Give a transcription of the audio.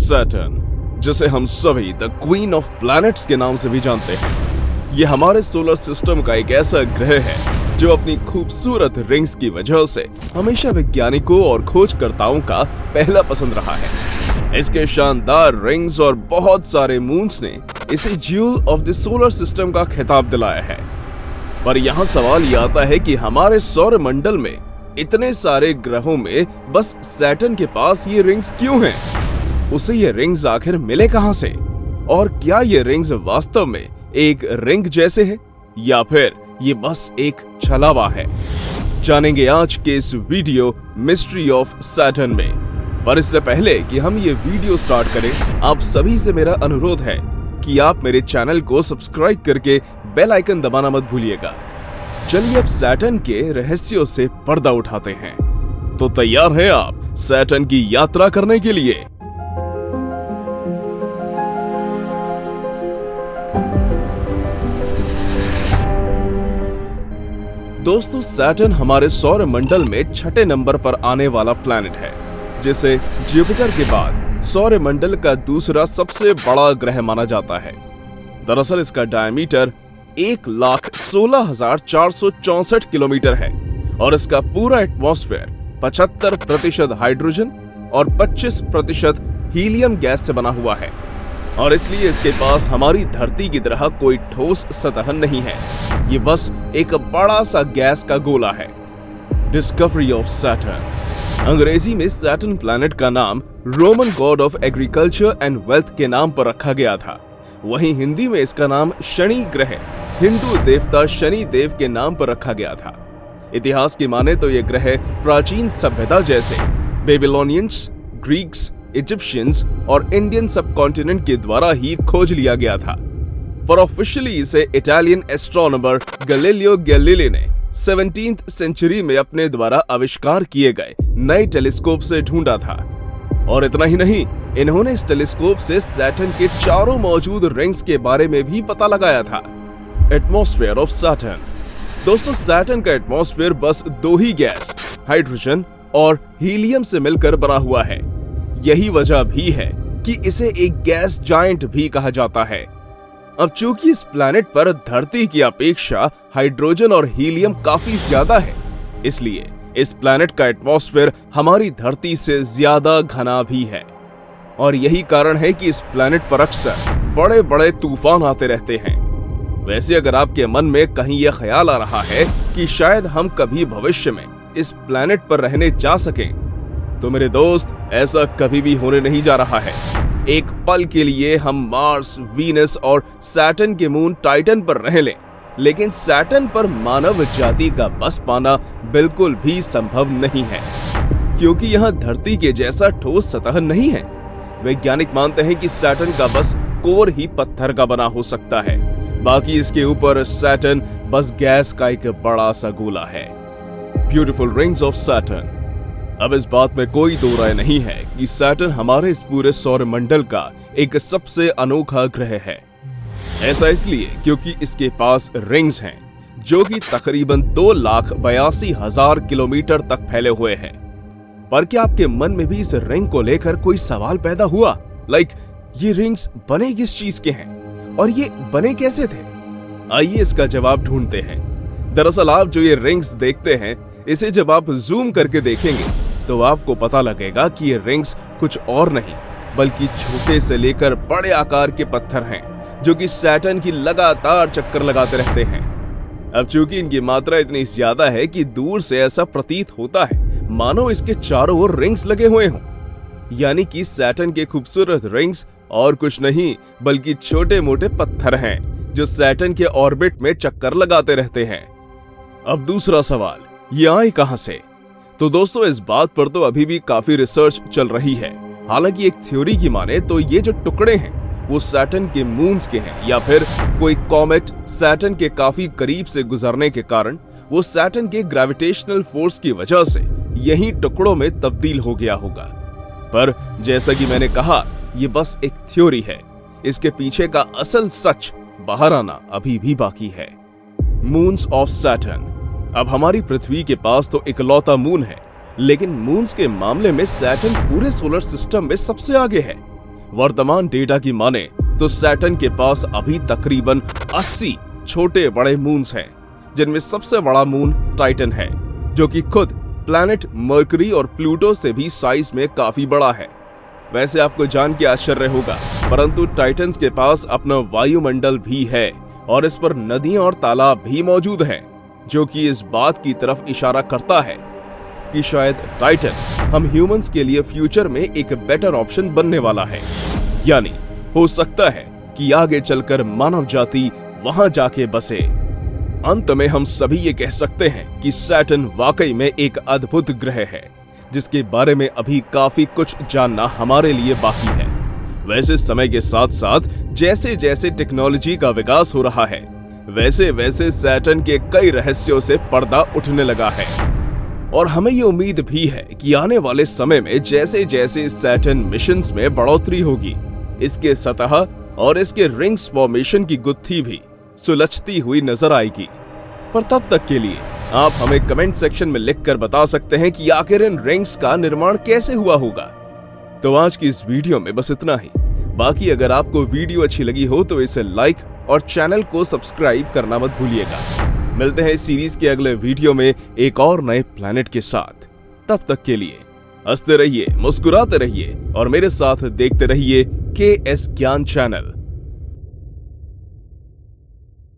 Saturn, जिसे हम सभी द क्वीन ऑफ प्लैनेट्स के नाम से भी जानते हैं, ये हमारे सोलर सिस्टम का एक ऐसा ग्रह है जो अपनी खूबसूरत रिंग्स की वजह से हमेशा वैज्ञानिकों और खोजकर्ताओं का पहला पसंद रहा है। इसके शानदार रिंग्स और बहुत सारे मून्स ने इसे jewel of the solar system का खिताब दिलाया है। पर यहाँ सवाल ये आता है कि हमारे सौर मंडल में इतने सारे ग्रहों में बस सैटर्न के पास ये रिंग्स क्यों हैं? उसे ये रिंग्स आखिर मिले कहां से? और क्या ये रिंग्स वास्तव में एक रिंग जैसे हैं या फिर ये बस एक छलावा है? जानेंगे आज के इस वीडियो मिस्ट्री ऑफ सैटर्न में। पर इससे पहले कि हम ये वीडियो स्टार्ट करें, आप सभी से मेरा अनुरोध है कि आप मेरे चैनल को सब्सक्राइब करके बेल आइकन दबाना मत भूलिएगा। चलिए अब सैटर्न के रहस्यों से पर्दा उठाते हैं। तो तैयार हैं आप सैटर्न की यात्रा करने के लिए? दोस्तों, सैटर्न हमारे सौर मंडल में छठे नंबर पर आने वाला प्लैनेट है, जिसे जुपिटर के बाद सौर मंडल का दूसरा सबसे बड़ा ग्रह माना जाता है। दरअसल इसका डायमीटर 1,16,464 किलोमीटर है और इसका पूरा एटमॉस्फेयर 75% हाइड्रोजन और 25% हीलियम गैस से बना हुआ है, और इसलिए इसके पास हमारी धरती की तरह कोई ठोस सतह नहीं है। ये बस एक बड़ा सा गैस का गोला है। Discovery of Saturn. अंग्रेजी में सैटर्न प्लैनेट का नाम Roman God of agriculture and wealth के नाम पर रखा गया था। वहीं हिंदी में इसका नाम शनि ग्रह हिंदू देवता शनि देव के नाम पर रखा गया था। इतिहास की माने तो यह ग्रह प्राचीन सभ्यता जैसे बेबीलोनियंस, ग्रीक्स, इजिप्शियंस और इंडियन सबकॉन्टिनेंट के द्वारा ही खोज लिया गया था। पर ऑफिशियली इसे इटालियन एस्ट्रोनॉमर गैलीलियो गैलीली ने 17th सेंचुरी में अपने द्वारा आविष्कार किए गए नए टेलीस्कोप से ढूंढा था। और इतना ही नहीं, इन्होंने इस टेलीस्कोप से सैटर्न के चारों मौजूद रिंग्स के बारे में भी पता लगाया था। Atmosphere of Saturn. दोस्तों, सैटर्न का एटमॉस्फेयर बस दो ही गैस, हाइड्रोजन और हीलियम से मिलकर बना हुआ है। यही वजह भी है कि इसे एक गैस जायंट भी कहा जाता है। अब चूंकि इस प्लैनेट पर धरती की अपेक्षा हाइड्रोजन और हीलियम काफी ज्यादा है, इसलिए इस प्लैनेट का एटमॉस्फेयर हमारी धरती से ज्यादा घना भी है। और यही कारण है कि इस प्लैनेट पर अक्सर बड़े बड़े तूफान आते रहते हैं। वैसे अगर आपके मन में कहीं यह ख्याल आ रहा है कि शायद हम कभी भविष्य में इस प्लैनेट पर रहने जा सकें, तो मेरे दोस्त, ऐसा कभी भी होने नहीं जा रहा है। एक पल के लिए हम मार्स, वीनस और सैटर्न के मून टाइटन पर रह लें, लेकिन सैटर्न पर मानव जाति का बस पाना बिल्कुल भी संभव नहीं है, क्योंकि यहाँ धरती के जैसा ठोस सतह नहीं है। वैज्ञानिक मानते हैं कि सैटर्न का बस कोर ही पत्थर का बना हो सकता है, बाकी इसके ऊपर सैटर्न बस गैस का एक बड़ा सा गोला है। Beautiful rings of Saturn. अब इस बात में कोई दो राय नहीं है कि सैटर्न हमारे इस पूरे सौर मंडल का एक सबसे अनोखा ग्रह है। ऐसा इसलिए क्योंकि इसके पास रिंग्स हैं जो कि तकरीबन 2,82,000 किलोमीटर तक फैले हुए हैं। पर क्या आपके मन में भी इस रिंग को लेकर कोई सवाल पैदा हुआ? ये रिंग्स बने किस चीज के हैं और ये बने कैसे थे? आइए इसका जवाब ढूंढते हैं। दरअसल आप जो ये रिंग्स देखते हैं, इसे जब आप जूम करके देखेंगे तो आपको पता लगेगा कि ये रिंग्स कुछ और नहीं बल्कि छोटे से लेकर बड़े आकार के पत्थर हैं, जो कि सैटर्न की लगातार चक्कर लगाते रहते हैं। अब चूंकि इनकी मात्रा इतनी ज्यादा है कि दूर से ऐसा प्रतीत होता है मानो इसके चारों ओर रिंग्स लगे हुए हों। यानी कि सैटर्न के खूबसूरत रिंग्स और कुछ नहीं बल्कि छोटे मोटे पत्थर हैं जो सैटर्न के ऑर्बिट में चक्कर लगाते रहते हैं। अब दूसरा सवाल, ये आए कहां से? तो दोस्तों, इस बात पर तो अभी भी काफी रिसर्च चल रही है। हालांकि एक थ्योरी की माने तो ये जो टुकड़े हैं वो सैटर्न के मून्स के हैं, या फिर कोई कॉमेट सैटर्न के काफी करीब से गुजरने के कारण वो सैटर्न के ग्रेविटेशनल फोर्स की वजह से यही टुकड़ों में तब्दील हो गया होगा। पर जैसा कि मैंने कहा, ये बस एक थ्योरी है। इसके पीछे का असल सच बाहर आना अभी भी बाकी है। Moons of Saturn. अब हमारी पृथ्वी के पास तो इकलौता मून है, लेकिन मून्स के मामले में सैटर्न पूरे सोलर सिस्टम में सबसे आगे है। वर्तमान डेटा की माने तो सैटर्न के पास अभी तकरीबन 80 छोटे बड़े मून्स हैं, जिनमें सबसे बड़ा मून टाइटन है, जो कि खुद प्लैनेट मर्करी और प्लूटो से भी साइज में काफी बड़ा है। वैसे आपको जान के आश्चर्य होगा, परंतु टाइटन्स के पास अपना वायुमंडल भी है और इस पर नदियां और तालाब भी मौजूद हैं, जो कि इस बात की तरफ इशारा करता है कि शायद टाइटन हम ह्यूमंस के लिए फ्यूचर में एक बेटर ऑप्शन बनने वाला है। यानी हो सकता है कि आगे चलकर मानव जाति वहां जाके बसे। अंत में हम सभी ये कह सकते हैं कि सैटर्न वाकई में एक अद्भुत ग्रह है, जिसके बारे में अभी काफी कुछ जानना हमारे लिए बाकी है। वैसे समय के साथ साथ जैसे जैसे टेक्नोलॉजी का विकास हो रहा है, वैसे वैसे सैटर्न के कई रहस्यों से पर्दा उठने लगा है। और हमें ये उम्मीद भी है कि आने वाले समय में जैसे जैसे सैटर्न मिशंस में बढ़ोतरी होगी, इसके सतह और इसके रिंग्स फॉर्मेशन की गुत्थी भी सुलझती हुई नजर आएगी। पर तब तक के लिए आप हमें कमेंट सेक्शन में लिखकर बता सकते हैं कि आखिर इन रिंग्स का निर्माण कैसे हुआ होगा। तो आज की इस वीडियो में बस इतना ही। बाकी अगर आपको वीडियो अच्छी लगी हो तो इसे लाइक और चैनल को सब्सक्राइब करना मत भूलिएगा। मिलते हैं इस सीरीज के अगले वीडियो में एक और नए प्लैनेट के साथ। तब तक के लिए हंसते रहिए, मुस्कुराते रहिए और मेरे साथ देखते रहिए KS ज्ञान चैनल।